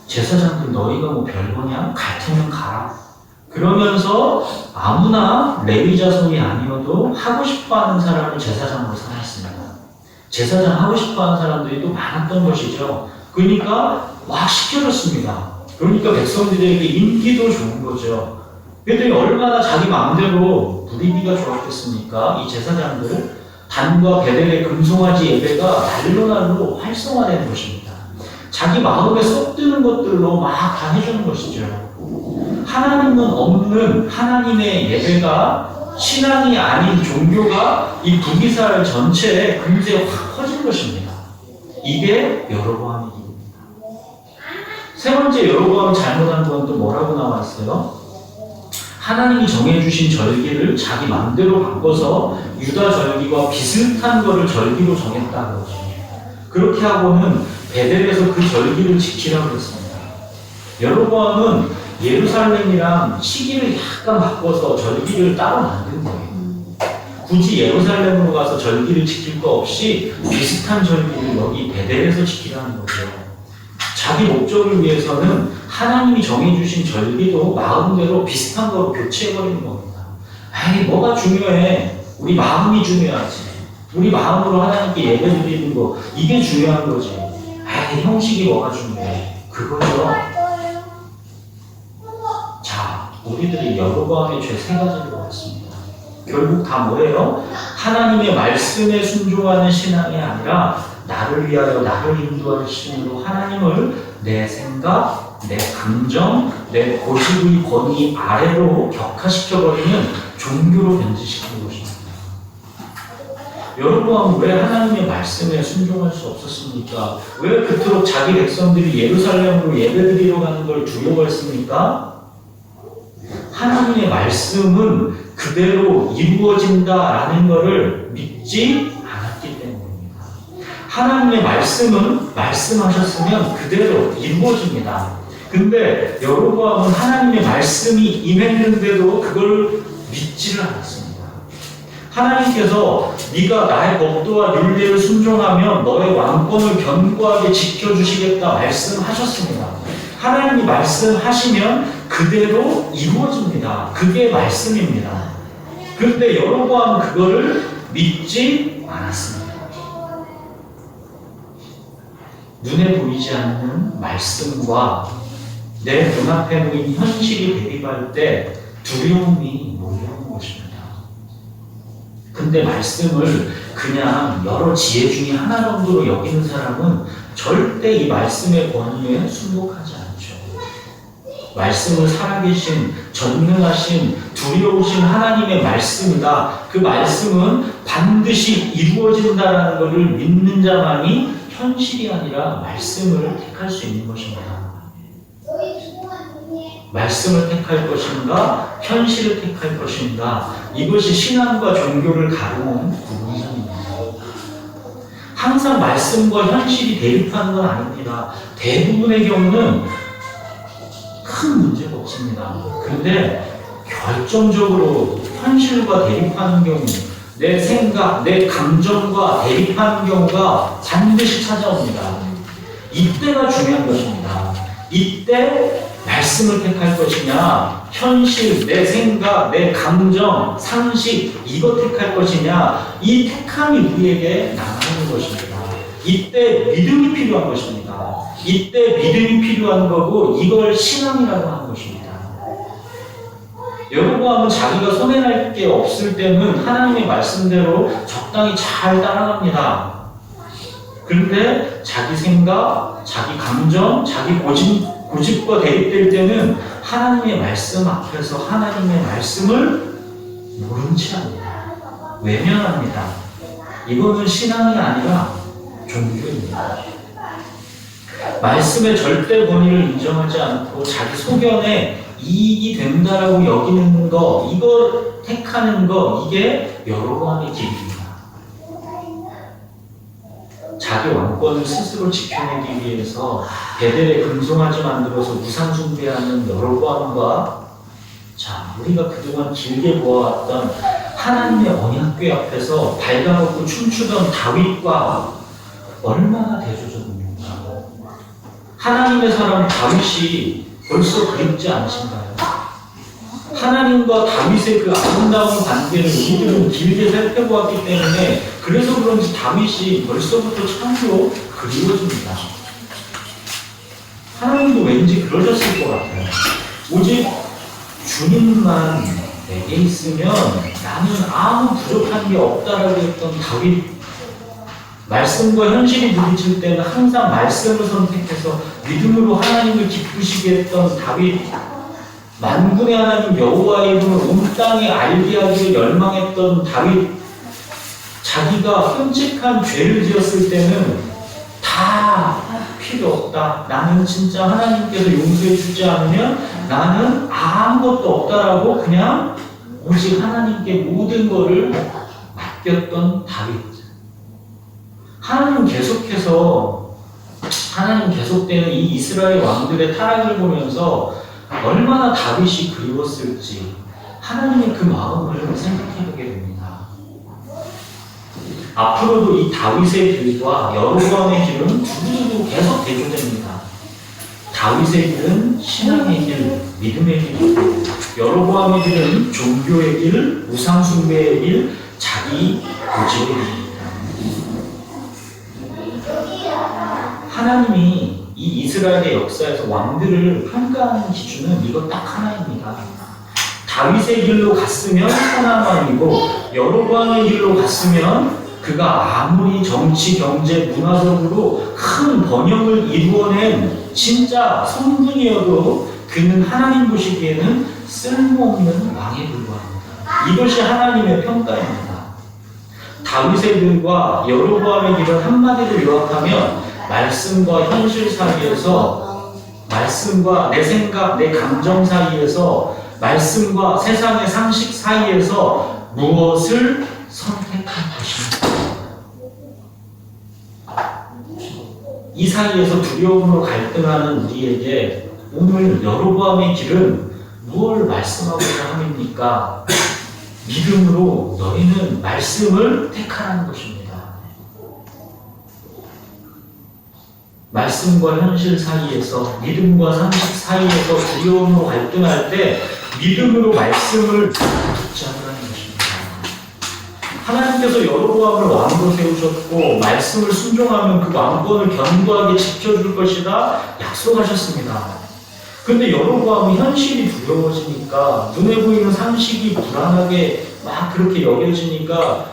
제사장들 너희가 뭐 별거냐? 갈 테면 가라. 그러면서 아무나 레위 자손이 아니어도 하고 싶어하는 사람을 제사장으로 삼았습니다. 제사장 하고 싶어하는 사람들이 또 많았던 것이죠. 그러니까 막 시켜줬습니다. 그러니까 백성들에게 인기도 좋은 거죠. 그랬더니 얼마나 자기 마음대로 분위기가 좋았겠습니까? 이 제사장들, 단과 베델의 금송아지 예배가 날로 활성화되는 것입니다. 자기 마음에 쏙 드는 것들로 막 다 해주는 것이죠. 하나님은 없는 하나님의 예배가, 신앙이 아닌 종교가 이 북이스라엘 전체에 금세 확 퍼진 것입니다. 이게 여로보암의 길입니다. 세 번째 여로보암이 잘못한 건 또 뭐라고 나와 있어요? 하나님이 정해주신 절기를 자기 마음대로 바꿔서 유다 절기와 비슷한 거를 절기로 정했다는 거죠. 그렇게 하고는 베델에서 그 절기를 지키라고 했습니다. 여로보암은 예루살렘이랑 시기를 약간 바꿔서 절기를 따로 만든 거예요. 굳이 예루살렘으로 가서 절기를 지킬 거 없이 비슷한 절기를 여기 베델에서 지키라는 거죠. 자기 목적을 위해서는 하나님이 정해주신 절기도 마음대로 비슷한 거로 교체해버리는 겁니다. 에이, 뭐가 중요해? 우리 마음이 중요하지. 우리 마음으로 하나님께 예배드리는 거, 이게 중요한 거지. 에이, 형식이 뭐가 중요해? 그거죠. 자, 우리들이 여로보암의 죄 세 가지를 보았습니다. 결국 다 뭐예요? 하나님의 말씀에 순종하는 신앙이 아니라 나를 위하여 나를 인도할 신으로 하나님을 내 생각, 내 감정, 내 고집의 권위 아래로 격화시켜버리는 종교로 변질시키는 것입니다. 여로보암은 왜 하나님의 말씀에 순종할 수 없었습니까? 왜 그토록 자기 백성들이 예루살렘으로 예배드리러 가는 걸 두려워했습니까? 하나님의 말씀은 그대로 이루어진다라는 것을 믿지 않았기 때문입니다. 하나님의 말씀은 말씀하셨으면 그대로 이루어집니다. 근데 여로보암은 하나님의 말씀이 임했는데도 그걸 믿지를 않았습니다. 하나님께서 네가 나의 법도와 율례를 순종하면 너의 왕권을 견고하게 지켜주시겠다 말씀하셨습니다. 하나님이 말씀하시면 그대로 이루어집니다. 그게 말씀입니다. 그런데 여로보암은 그거를 믿지 않았습니다. 눈에 보이지 않는 말씀과 내 눈앞에 보이는 현실이 대립할 때 두려움이 몰려오는 것입니다. 근데 근데 말씀을 그냥 여러 지혜 중에 하나 정도로 여기는 사람은 절대 이 말씀의 권위에 순복하지 않죠. 말씀은 살아계신, 전능하신, 두려우신 하나님의 말씀이다. 그 말씀은 반드시 이루어진다는 것을 믿는 자만이 현실이 아니라 말씀을 택할 수 있는 것입니다. 말씀을 택할 것인가, 현실을 택할 것인가, 이것이 신앙과 종교를 가르는 구분점입니다. 항상 말씀과 현실이 대립하는 건 아닙니다. 대부분의 경우는 큰 문제가 없습니다. 그런데 결정적으로 현실과 대립하는 경우, 내 생각, 내 감정과 대립하는 경우가 반드시 찾아옵니다. 이때가 중요한 것입니다. 이때 말씀을 택할 것이냐, 현실, 내 생각, 내 감정, 상식, 이거 택할 것이냐, 이 택함이 우리에게 남아있는 것입니다. 이때 믿음이 필요한 것입니다. 이때 믿음이 필요한 거고, 이걸 신앙이라고 하는 것입니다. 여로보암은 자기가 손해날 게 없을 때는 하나님의 말씀대로 적당히 잘 따라갑니다. 그런데 자기 생각, 자기 감정, 자기 고집과 대립될 때는 하나님의 말씀 앞에서 하나님의 말씀을 모른 채 합니다. 외면합니다. 이거는 신앙이 아니라 종교입니다. 말씀의 절대 권위를 인정하지 않고 자기 소견에 이익이 된다라고 여기는 거, 이거 택하는 거, 이게 여로보암의 길입니다. 자기 왕권을 스스로 지켜내기 위해서 베델에 금송아지 만들어서 우상 숭배하는 여로보암과, 자, 우리가 그동안 길게 보아왔던 하나님의 언약궤 앞에서 발가벗고 춤추던 다윗과 얼마나 대조적입니까? 하나님의 사람 다윗이 벌써 그립지 않으신가요? 하나님과 다윗의 그 아름다운 관계를 우리들은 길게 살펴보았기 때문에 그래서 그런지 다윗이 벌써부터 참으로 그리워집니다. 하나님도 왠지 그러셨을 것 같아요. 오직 주님만 내게 있으면 나는 아무 부족한 게 없다라고 했던 다윗, 말씀과 현실이 부딪힐 때는 항상 말씀을 선택해서 믿음으로 하나님을 기쁘시게 했던 다윗, 만군의 하나님 여호와의 이름을 온 땅에 알게 하기를 열망했던 다윗, 자기가 끔찍한 죄를 지었을 때는 다 필요 없다. 나는 진짜 하나님께서 용서해 주지 않으면 나는 아무것도 없다라고 그냥 오직 하나님께 모든 것을 맡겼던 다윗. 하나님 계속되는 이 이스라엘 왕들의 타락을 보면서 얼마나 다윗이 그리웠을지 하나님의 그 마음을 생각해보게 됩니다. 앞으로도 이 다윗의 길과 여로보암의 길은 두루두루 계속 대조됩니다. 다윗의 길은 신앙의 길, 믿음의 길이고, 여로보암의 길은 종교의 길, 우상숭배의 길, 자기 고집의 길입니다. 하나님이 이 이스라엘의 역사에서 왕들을 평가하는 기준은 이거 딱 하나입니다. 다윗의 길로 갔으면 선한 왕이고, 여로보암의 길로 갔으면 그가 아무리 정치, 경제, 문화적으로 큰 번영을 이루어낸 진짜 성군이어도 그는 하나님 보시기에는 쓸모없는 왕에 불과합니다. 이것이 하나님의 평가입니다. 다윗의 길과 여로보암의 길은 한마디로 요약하면 말씀과 현실 사이에서, 말씀과 내 생각, 내 감정 사이에서, 말씀과 세상의 상식 사이에서 무엇을 선택할 것인가. 이 사이에서 두려움으로 갈등하는 우리에게 오늘 여로보암의 길은 무엇을 말씀하고자 함입니까? 믿음으로 너희는 말씀을 택하라는 것입니다. 말씀과 현실 사이에서, 믿음과 상식 사이에서 두려움으로 갈등할 때 믿음으로 말씀을 붙잡으라는 것입니다. 하나님께서 여로보암을 왕으로 세우셨고 말씀을 순종하면 그 왕권을 견고하게 지켜줄 것이다 약속하셨습니다. 근데 여로보암이 현실이 두려워지니까, 눈에 보이는 상식이 불안하게 막 그렇게 여겨지니까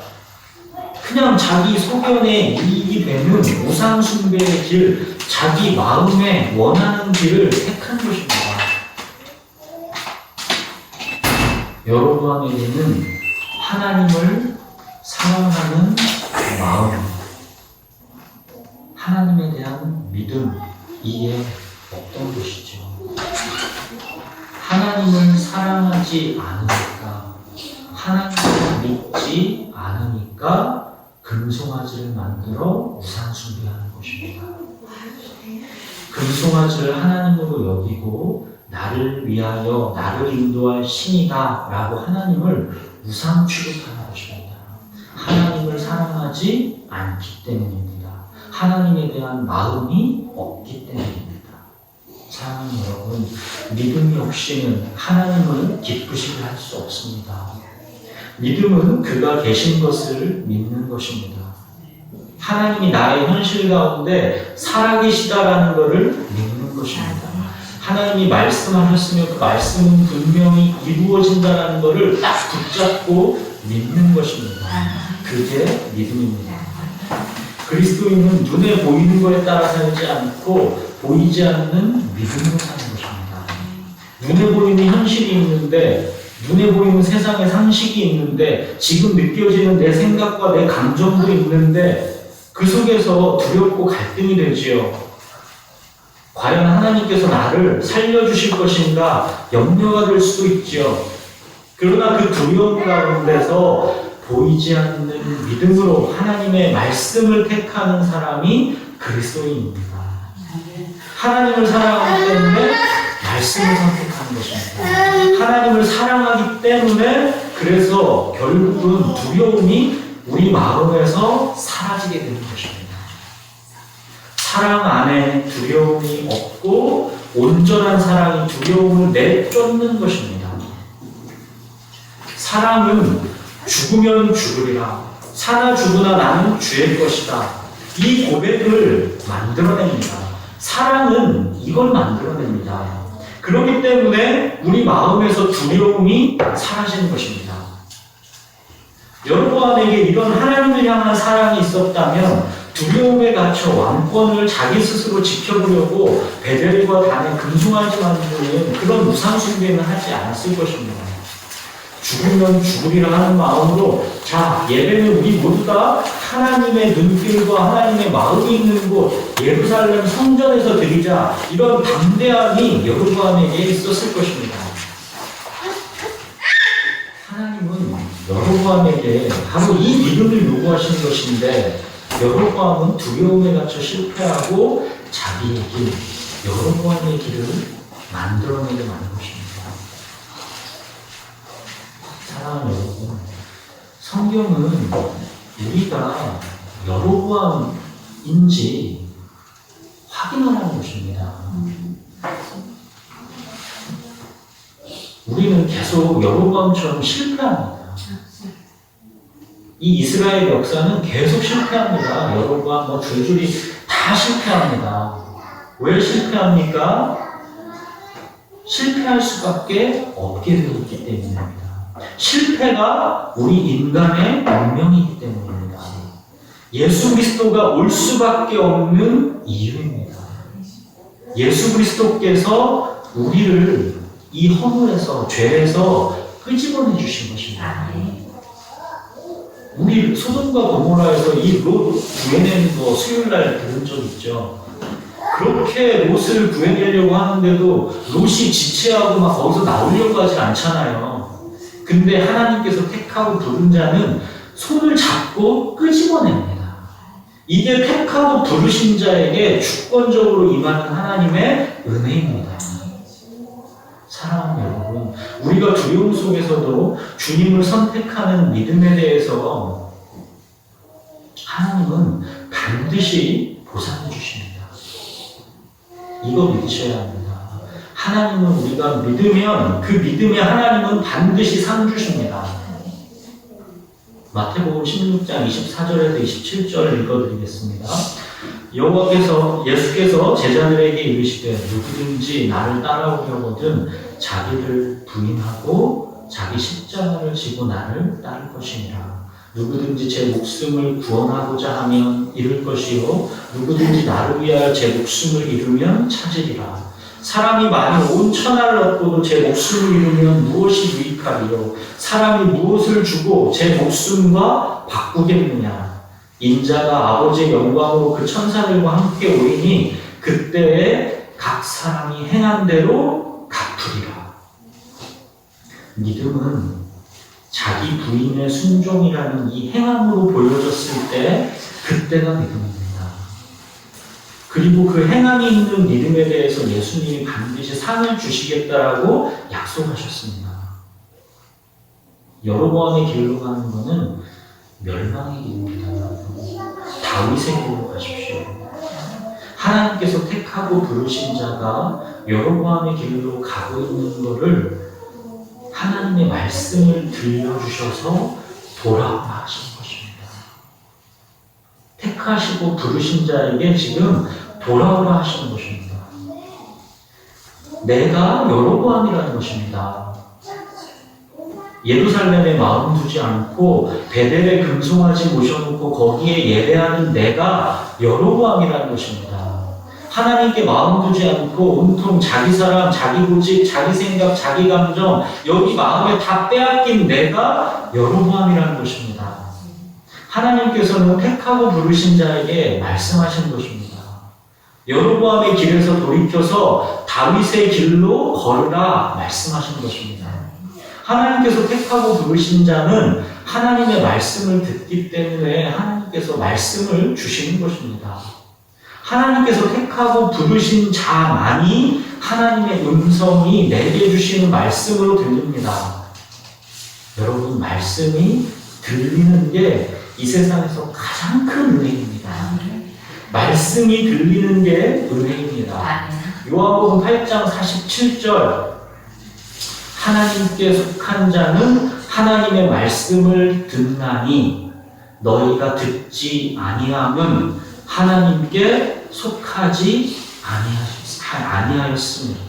그냥 자기 소견에 이익이 되는 우상 숭배의 길, 자기 마음에 원하는 길을 택한 것입니다. 여로보암에게는 하나님을 사랑하는 마음, 하나님에 대한 믿음, 이게 없던 것이죠. 하나님을 사랑하지 않으니까, 하나님을 믿지 않으니까 금송아지를 만들어 우상 숭배하는 것입니다. 금송아지를 하나님으로 여기고 나를 위하여 나를 인도할 신이다 라고 하나님을 우상 취급하는 것입니다. 하나님을 사랑하지 않기 때문입니다. 하나님에 대한 마음이 없기 때문입니다. 사랑하는 여러분, 믿음이 없이는 하나님을 기쁘시게 할 수 없습니다. 믿음은 그가 계신 것을 믿는 것입니다. 하나님이 나의 현실 가운데 살아계시다라는 것을 믿는 것입니다. 하나님이 말씀하셨으면 그 말씀은 분명히 이루어진다는 것을 딱 붙잡고 믿는 것입니다. 그게 믿음입니다. 그리스도인은 눈에 보이는 것에 따라 살지 않고 보이지 않는 믿음으로 사는 것입니다. 눈에 보이는 현실이 있는데, 눈에 보이는 세상의 상식이 있는데, 지금 느껴지는 내 생각과 내 감정도 있는데 그 속에서 두렵고 갈등이 되지요. 과연 하나님께서 나를 살려주실 것인가 염려가 될 수도 있죠. 그러나 그 두려움 가운데서 보이지 않는 믿음으로 하나님의 말씀을 택하는 사람이 그리스도인입니다. 하나님을 사랑하기 때문에 말씀을 선택하는 것입니다. 하나님을 사랑하기 때문에 그래서 결국은 두려움이 우리 마음에서 사라지게 되는 것입니다. 사랑 안에 두려움이 없고 온전한 사랑이 두려움을 내쫓는 것입니다. 사랑은 죽으면 죽으리라. 사나 죽으나 나는 주의 것이다. 이 고백을 만들어냅니다. 사랑은 이걸 만들어냅니다. 그렇기 때문에 우리 마음에서 두려움이 사라지는 것입니다. 여로보암에게 이런 하나님을 향한 사랑이 있었다면 두려움에 갇혀 왕권을 자기 스스로 지켜보려고 베델과 단에 금송아지 만드는 그런 우상 숭배는 하지 않았을 것입니다. 죽으면 죽으리라 하는 마음으로 자, 예배는 우리 모두 다 하나님의 눈길과 하나님의 마음이 있는 곳 예루살렘 성전에서 드리자, 이런 담대함이 여로보암에게 있었을 것입니다. 하나님은 여로보암에게 바로 이 믿음을 요구하시는 것인데, 여로보암은 두려움에 갇혀 실패하고 자기의 길, 여로보암의 길을 만들어내게 만든 것입니다. 사랑하는 여러분, 성경은 우리가 여로보암인지 확인하라는 것입니다. 우리는 계속 여로보암처럼 실패합니다. 이 이스라엘 역사는 계속 실패합니다. 여로보암 줄줄이 다 실패합니다. 왜 실패합니까? 실패할 수밖에 없게 되어 있기 때문입니다. 실패가 우리 인간의 운명이기 때문입니다. 예수 그리스도가 올 수밖에 없는 이유입니다. 예수 그리스도께서 우리를 이 허물에서, 죄에서 끄집어내 주신 것입니다. 우리 소돔과 고모라에서 이 롯 구해내는 거 수요일날 들은 적 있죠. 그렇게 롯을 구해내려고 하는데도 롯이 지체하고 막 거기서 나오려고 하지 않잖아요. 근데 하나님께서 택하고 부른 자는 손을 잡고 끄집어냅니다. 이게 택하고 부르신 자에게 주권적으로 임하는 하나님의 은혜입니다. 사랑하는 여러분, 우리가 두려움 속에서도 주님을 선택하는 믿음에 대해서 하나님은 반드시 보상해 주십니다. 이거 믿으셔야 합니다. 하나님은 우리가 믿으면 그 믿음에 하나님은 반드시 상 주십니다. 마태복음 16장 24절에서 27절 읽어드리겠습니다. 여호와께서 예수께서 제자들에게 이르시되 누구든지 나를 따라오려거든 자기를 부인하고 자기 십자가를 지고 나를 따를 것이니라. 누구든지 제 목숨을 구원하고자 하면 잃을 것이요 누구든지 나를 위하여 제 목숨을 잃으면 찾으리라. 사람이 만일 온 천하를 얻고도 제 목숨을 잃으면 무엇이 유익하리요? 사람이 무엇을 주고 제 목숨과 바꾸겠느냐? 인자가 아버지의 영광으로 그 천사들과 함께 오리니 그때에 각 사람이 행한 대로 갚으리라. 믿음은 자기 부인의 순종이라는 이 행함으로 보여졌을 때 그때가 믿음입니다. 그리고 그 행함이 있는 믿음에 대해서 예수님이 반드시 상을 주시겠다라고 약속하셨습니다. 여로보암의 길로 가는 것은 멸망의 길입니다. 다윗의 길로 가십시오. 하나님께서 택하고 부르신 자가 여로보암의 길로 가고 있는 것을 하나님의 말씀을 들려주셔서 돌아오라 하신 것입니다. 택하시고 부르신 자에게 지금 돌아오라 하시는 것입니다. 내가 여로보암이라는 것입니다. 예루살렘에 마음 두지 않고 베델에 금송아지 모셔놓고 거기에 예배하는 내가 여로보암이라는 것입니다. 하나님께 마음 두지 않고 온통 자기 사람, 자기 고집, 자기 생각, 자기 감정 여기 마음에 다 빼앗긴 내가 여로보암이라는 것입니다. 하나님께서는 택하고 부르신 자에게 말씀하신 것입니다. 여로보암의 길에서 돌이켜서 다윗의 길로 걸으라 말씀하신 것입니다. 하나님께서 택하고 부르신 자는 하나님의 말씀을 듣기 때문에 하나님께서 말씀을 주시는 것입니다. 하나님께서 택하고 부르신 자만이 하나님의 음성이 내게 주시는 말씀으로 들립니다. 여러분, 말씀이 들리는 게 이 세상에서 가장 큰 은혜입니다. 말씀이 들리는 게 은혜입니다. 요한복음 8장 47절 하나님께 속한 자는 하나님의 말씀을 듣나니 너희가 듣지 아니함은 하나님께 속하지 아니하였습니다.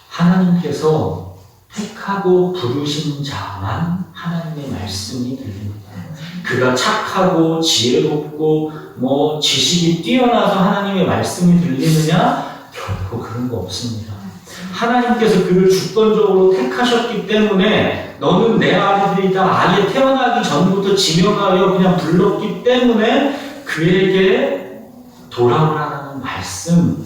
하나님께서 택하고 부르신 자만 하나님의 말씀이 들립니다. 그가 착하고 지혜롭고 지식이 뛰어나서 하나님의 말씀이 들리느냐? 결코 그런 거 없습니다. 하나님께서 그를 주권적으로 택하셨기 때문에 너는 내 아들이다. 아예 태어나기 전부터 지명하여 그냥 불렀기 때문에 그에게 돌아오라는 말씀,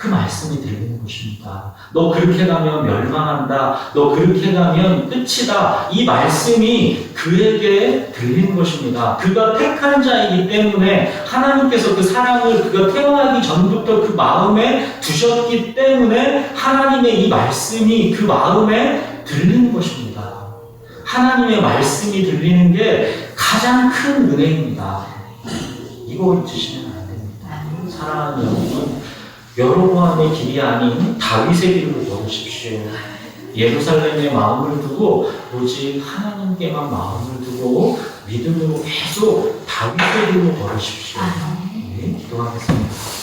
그 말씀이 들리는 것입니다. 너 그렇게 가면 멸망한다. 너 그렇게 가면 끝이다. 이 말씀이 그에게 들리는 것입니다. 그가 택한 자이기 때문에 하나님께서 그 사랑을 그가 태어나기 전부터 그 마음에 두셨기 때문에 하나님의 이 말씀이 그 마음에 들리는 것입니다. 하나님의 말씀이 들리는 게 가장 큰 은혜입니다. 이거 잊으시면 안 됩니다. 사랑하는 여러분, 여로보암의 길이 아닌 다윗의 길로 걸으십시오. 예루살렘에 마음을 두고 오직 하나님께만 마음을 두고 믿음으로 계속 다윗의 길로 걸으십시오. 네, 기도하겠습니다.